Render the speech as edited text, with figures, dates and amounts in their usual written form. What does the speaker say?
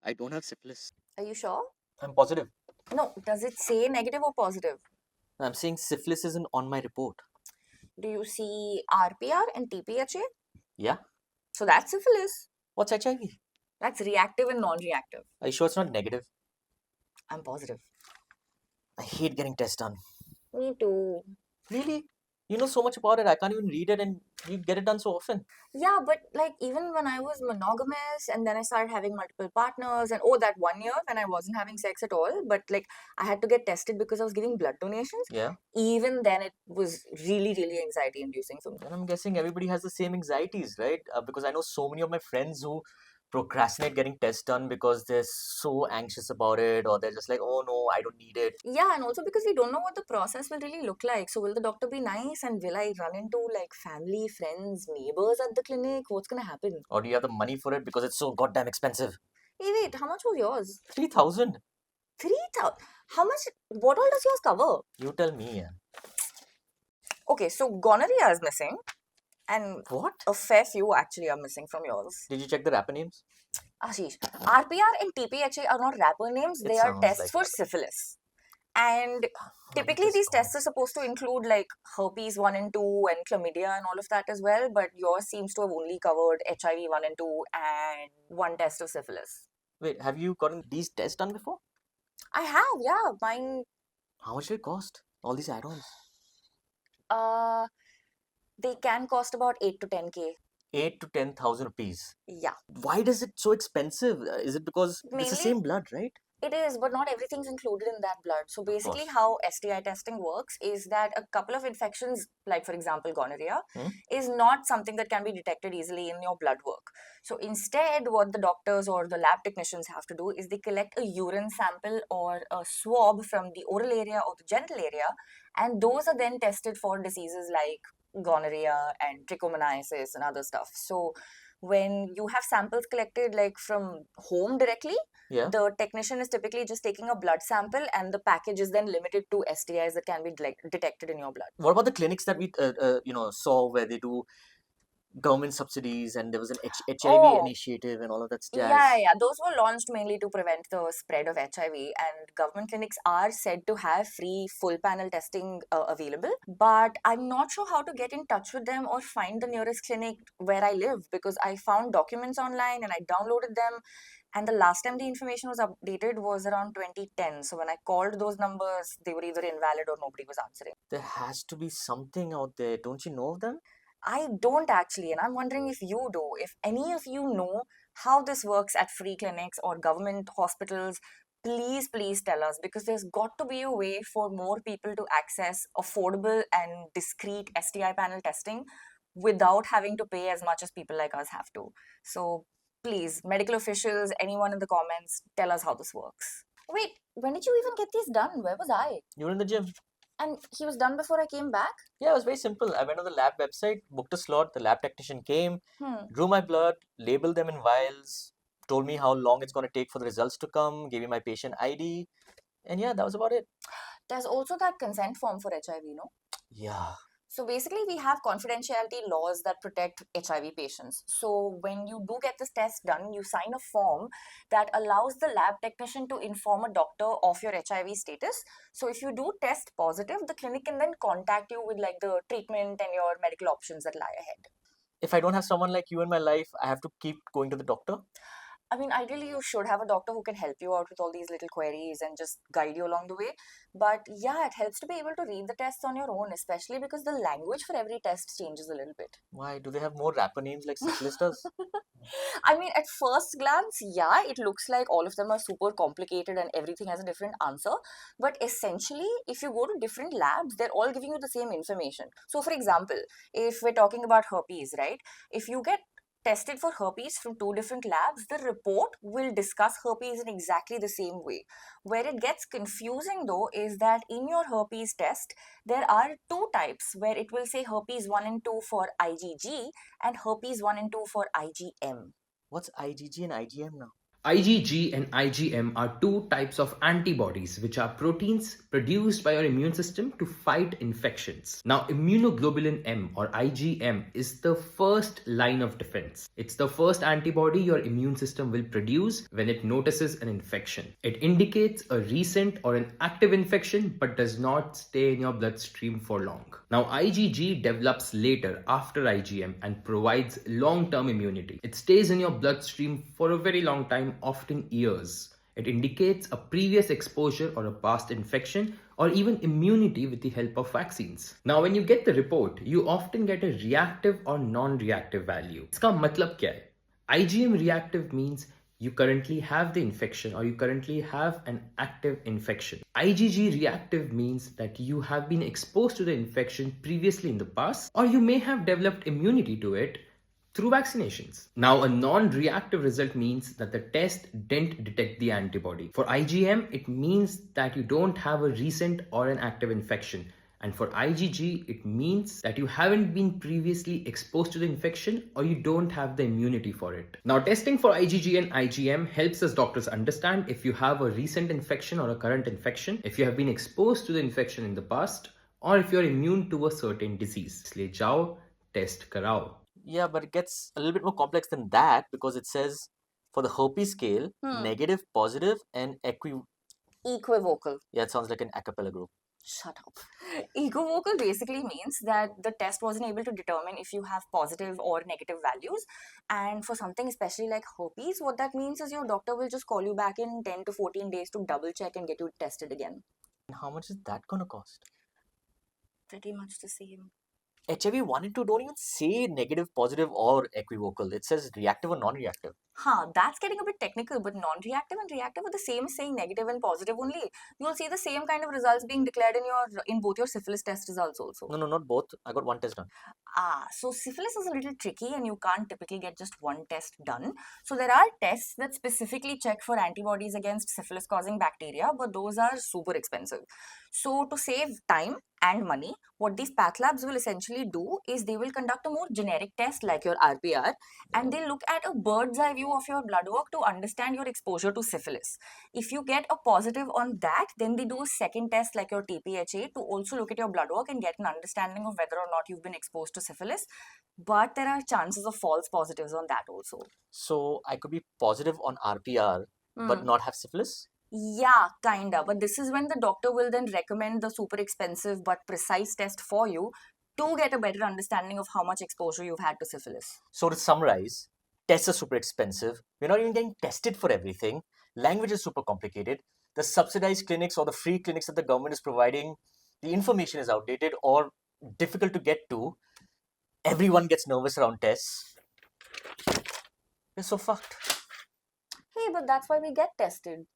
I don't have syphilis. Are you sure? I'm positive. No, does it say negative or positive? I'm saying syphilis isn't on my report. Do you see RPR and TPHA? Yeah? So that's syphilis. What's HIV? That's reactive and non-reactive. Are you sure it's not negative? I'm positive. I hate getting tests done. Me too. Really? You know so much about it. I can't even read it and you get it done so often. Yeah, but like even when I was monogamous and then I started having multiple partners and oh, that 1 year when I wasn't having sex at all, but like I had to get tested because I was giving blood donations. Yeah? Even then, it was really, really anxiety inducing for me. Then I'm guessing everybody has the same anxieties, right? Because I know so many of my friends who procrastinate getting tests done because they're so anxious about it, or they're just like, oh no, I don't need it. Yeah, and also because we don't know what the process will really look like. So, will the doctor be nice and will I run into like family, friends, neighbors at the clinic? What's gonna happen? Or do you have the money for it because it's so goddamn expensive? Hey, wait, how much was yours? 3,000. 3,000. How much? What all does yours cover? You tell me. Yeah. Okay, so gonorrhea is missing, and What? a fair few actually are missing from yours. Did you check the rapper names? Ashish, RPR and TPHA are not rapper names, It they are sounds tests like for rapper. syphilis. And How did typically, this these go? tests are supposed to include like herpes 1 and 2 and chlamydia and all of that as well, but yours seems to have only covered HIV 1 and 2 and one test of syphilis. Wait, have you gotten these tests done before? I have, yeah. Mine, How much did it cost? All these add-ons. uh, they can cost about 8 to 10K. 8 to 10,000 rupees. Yeah. Why is it so expensive? Is it because it's the Mainly, same blood, right? it is, but not everything's included in that blood. So basically, course. how STI testing works is that a couple of infections, like for example gonorrhea, Hmm? is not something that can be detected easily in your blood work. So instead, what the doctors or the lab technicians have to do is they collect a urine sample or a swab from the oral area or the genital area, and those are then tested for diseases like gonorrhea and trichomoniasis and other stuff. So when you have samples collected like from home directly, Yeah. the technician is typically just taking a blood sample and the package is then limited to STIs that can be detected in your blood. What about the clinics that we saw where they do government subsidies and there was an HIV Oh, initiative and all of that yeah, jazz? yeah, yeah. Those were launched mainly to prevent the spread of HIV, and government clinics are said to have free full panel testing available. But I'm not sure how to get in touch with them or find the nearest clinic where I live because I found documents online and I downloaded them. And the last time the information was updated was around 2010. So when I called those numbers, they were either invalid or nobody was answering. There has to be something out there. Don't you know of them? I don't actually, and I'm wondering if you do. If any of you know how this works at free clinics or government hospitals, please, please tell us because there's got to be a way for more people to access affordable and discreet STI panel testing without having to pay as much as people like us have to. So please, medical officials, anyone in the comments, tell us how this works. Wait, when did you even get these done? Where was I? You were in the gym. And he was done before I came back? Yeah, it was very simple. I went on the lab website, booked a slot, the lab technician came, Hmm. drew my blood, labeled them in vials, told me how long it's going to take for the results to come, gave me my patient ID, and yeah, that was about it. There's also that consent form for HIV, no? Yeah. So basically, we have confidentiality laws that protect HIV patients. So when you do get this test done, you sign a form that allows the lab technician to inform a doctor of your HIV status. So if you do test positive, the clinic can then contact you with like the treatment and your medical options that lie ahead. If I don't have someone like you in my life, I have to keep going to the doctor. I mean, ideally, you should have a doctor who can help you out with all these little queries and just guide you along the way. But yeah, it helps to be able to read the tests on your own, especially because the language for every test changes a little bit. Why? Do they have more rapper names like syphilis does? I mean, at first glance, yeah, it looks like all of them are super complicated and everything has a different answer. But essentially, if you go to different labs, they're all giving you the same information. So, for example, if we're talking about herpes, right? If you get tested for herpes from two different labs, the report will discuss herpes in exactly the same way. Where it gets confusing though is that in your herpes test, there are two types where it will say herpes 1 and 2 for IgG and herpes 1 and 2 for IgM. What's IgG and IgM now? IgG and IgM are two types of antibodies, which are proteins produced by your immune system to fight infections. Now, immunoglobulin M or IgM is the first line of defense. It's the first antibody your immune system will produce when it notices an infection. It indicates a recent or an active infection but does not stay in your bloodstream for long. Now, IgG develops later after IgM and provides long-term immunity. It stays in your bloodstream for a very long time, often years. It indicates a previous exposure or a past infection or even immunity with the help of vaccines. Now, when you get the report, you often get a reactive or non-reactive value. इसका मतलब क्या है? IgM reactive means you currently have the infection or you currently have an active infection. IgG reactive means that you have been exposed to the infection previously in the past or you may have developed immunity to it through vaccinations. Now, a non-reactive result means that the test didn't detect the antibody. For IgM, it means that you don't have a recent or an active infection. And for IgG, it means that you haven't been previously exposed to the infection or you don't have the immunity for it. Now, testing for IgG and IgM helps us doctors understand if you have a recent infection or a current infection, if you have been exposed to the infection in the past, or if you're immune to a certain disease. इसलिए जाओ, test कराओ. Yeah, but it gets a little bit more complex than that because it says for the herpes scale, negative, positive, and Equivocal. Yeah, it sounds like an a cappella group. Shut up. Equivocal basically means that the test wasn't able to determine if you have positive or negative values. And for something especially like herpes, what that means is your doctor will just call you back in 10 to 14 days to double check and get you tested again. And how much is that gonna cost? Pretty much the same. HIV 1 and 2 don't even say negative, positive, or equivocal. It says reactive or non-reactive. That's getting a bit technical, but non-reactive and reactive are the same as saying negative and positive only. You'll see the same kind of results being declared in both your syphilis test results also. No, not both. I got one test done. So syphilis is a little tricky and you can't typically get just one test done. So there are tests that specifically check for antibodies against syphilis causing bacteria, but those are super expensive. So to save time and money, what these path labs will essentially do is they will conduct a more generic test like your RPR and they'll look at a bird's eye view of your blood work to understand your exposure to syphilis. If you get a positive on that, then they do a second test like your TPHA to also look at your blood work and get an understanding of whether or not you've been exposed to syphilis. But there are chances of false positives on that also. So I could be positive on RPR but not have syphilis? Yeah, kinda. But this is when the doctor will then recommend the super expensive but precise test for you to get a better understanding of how much exposure you've had to syphilis. So to summarize, tests are super expensive. We're not even getting tested for everything. Language is super complicated. The subsidized clinics or the free clinics that the government is providing, the information is outdated or difficult to get to. Everyone gets nervous around tests. We're so fucked. Hey, but that's why we get tested.